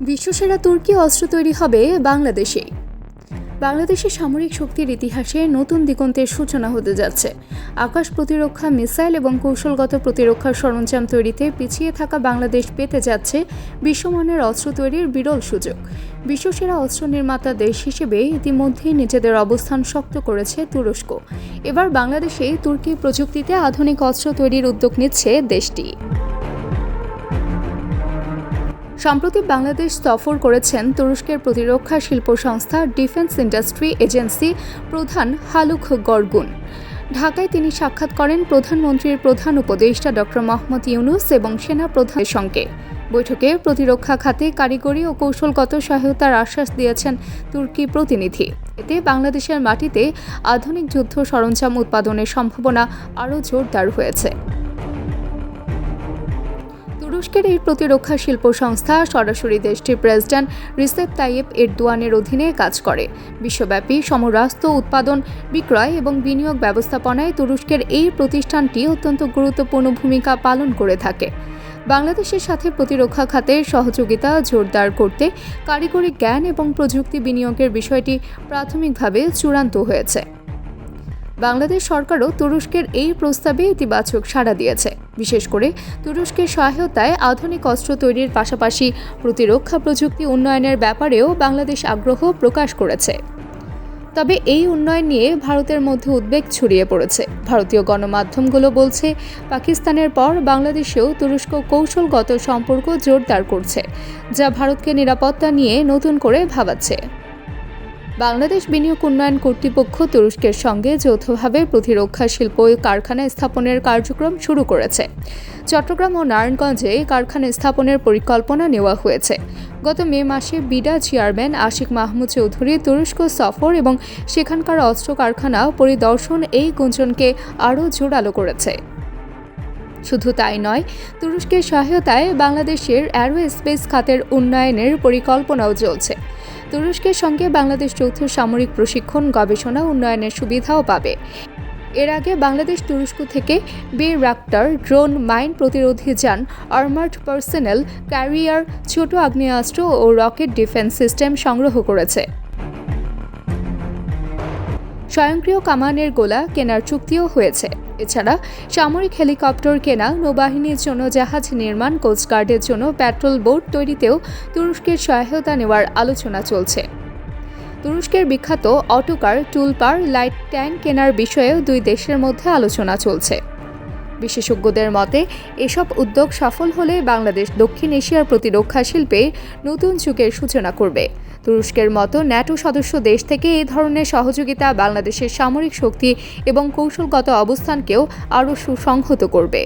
বিশ্বসেরা তুর্কি অস্ত্র তৈরি হবে বাংলাদেশে। বাংলাদেশের সামরিক শক্তির ইতিহাসে নতুন দিগন্তের সূচনা হতে যাচ্ছে। আকাশ প্রতিরক্ষা, মিসাইল এবং কৌশলগত প্রতিরক্ষার সরঞ্জাম তৈরিতে পিছিয়ে থাকা বাংলাদেশ পেতে যাচ্ছে বিশ্বমানের অস্ত্র তৈরির বিরল সুযোগ। বিশ্বসেরা অস্ত্র নির্মাতা দেশ হিসেবে ইতিমধ্যেই নিজেদের অবস্থান শক্ত করেছে তুরস্ক। এবার বাংলাদেশে তুর্কি প্রযুক্তিতে আধুনিক অস্ত্র তৈরির উদ্যোগ নিচ্ছে দেশটি। সম্প্রতি বাংলাদেশ সফর করেছেন তুরস্কের প্রতিরক্ষা শিল্প সংস্থা ডিফেন্স ইন্ডাস্ট্রি এজেন্সি প্রধান হালুক গরগুন। ঢাকায় তিনি সাক্ষাৎ করেন প্রধানমন্ত্রীর প্রধান উপদেষ্টা ডক্টর মোহাম্মদ ইউনূস এবং সেনা প্রধানের সঙ্গে। বৈঠকে প্রতিরক্ষা খাতে কারিগরি ও কৌশলগত সহায়তার আশ্বাস দিয়েছেন তুর্কি প্রতিনিধি। এতে বাংলাদেশের মাটিতে আধুনিক যুদ্ধ সরঞ্জাম উৎপাদনের সম্ভাবনা আরও জোরদার হয়েছে। তুরস্কের এই প্রতিরক্ষা শিল্প সংস্থা সরাসরি দেশটির প্রেসিডেন্ট রিসেপ তাইয়েপ এরদোয়ানের অধীনে কাজ করে। বিশ্বব্যাপী সমরাস্ত্র উৎপাদন, বিক্রয় এবং বিনিয়োগ ব্যবস্থাপনায় তুরস্কের এই প্রতিষ্ঠানটি অত্যন্ত গুরুত্বপূর্ণ ভূমিকা পালন করে থাকে। বাংলাদেশের সাথে প্রতিরক্ষা খাতের সহযোগিতা জোরদার করতে কারিগরি জ্ঞান এবং প্রযুক্তি বিনিয়োগের বিষয়টি প্রাথমিকভাবে চূড়ান্ত হয়েছে। বাংলাদেশ সরকারও তুরস্কের এই প্রস্তাবে ইতিবাচক সাড়া দিয়েছে। বিশেষ করে তুরস্কের সহায়তায় আধুনিক অস্ত্র তৈরির পাশাপাশি প্রতিরক্ষা প্রযুক্তি উন্নয়নের ব্যাপারেও বাংলাদেশ আগ্রহ প্রকাশ করেছে। তবে এই উন্নয়ন নিয়ে ভারতের মধ্যে উদ্বেগ ছড়িয়ে পড়েছে। ভারতীয় গণমাধ্যমগুলো বলছে, পাকিস্তানের পর বাংলাদেশেও তুরস্ক কৌশলগত সম্পর্ক জোরদার করছে, যা ভারতকে নিরাপত্তা নিয়ে নতুন করে ভাবাচ্ছে। বাংলাদেশ বিনিয়োগ উন্নয়ন কর্তৃপক্ষ তুরস্কের সঙ্গে যৌথভাবে প্রতিরক্ষা শিল্প কারখানা স্থাপনের কার্যক্রম শুরু করেছে। চট্টগ্রাম ও নারায়ণগঞ্জে কারখানা স্থাপনের পরিকল্পনা নেওয়া হয়েছে। গত মে মাসে বিডা চেয়ারম্যান আশিক মাহমুদ চৌধুরী তুরস্ক সফর এবং সেখানকার অস্ত্র কারখানা পরিদর্শন এই গুঞ্জনকে আরও জোরালো করেছে। শুধু তাই নয়, তুরস্কের সহায়তায় বাংলাদেশের অ্যারোস্পেস খাতের উন্নয়নের পরিকল্পনাও চলছে। তুরস্কের সঙ্গে বাংলাদেশ যৌথ সামরিক প্রশিক্ষণ, গবেষণা উন্নয়নের সুবিধাও পাবে। এর আগে বাংলাদেশ তুরস্ক থেকে বেরাক্টার ড্রোন, মাইন প্রতিরোধী যান, আর্মার্ড পার্সোনেল ক্যারিয়ার, ছোট আগ্নেয়াস্ত্র ও রকেট ডিফেন্স সিস্টেম সংগ্রহ করেছে। স্বয়ংক্রিয় কামানের গোলা কেনার চুক্তিও হয়েছে। এছাড়া সামরিক হেলিকপ্টার কেনা, নৌবাহিনীর জন্য জাহাজ নির্মাণ, কোস্টগার্ডের জন্য পেট্রোল বোট তৈরিতেও তুরস্কের সহায়তা নেওয়ার আলোচনা চলছে। তুরস্কের বিখ্যাত অটোকার, টুলপার, লাইট ট্যাঙ্ক কেনার বিষয়েও দুই দেশের মধ্যে আলোচনা চলছে। বিশেষজ্ঞদের মতে, এসব উদ্যোগ সফল হলে বাংলাদেশ দক্ষিণ এশিয়ার প্রতিরক্ষা শিল্পে নতুন যুগের সূচনা করবে। তুরস্কের মতো ন্যাটো সদস্য দেশ থেকে এই ধরনের সহযোগিতা বাংলাদেশের সামরিক শক্তি এবং কৌশলগত অবস্থানকেও আরও সুসংহত করবে।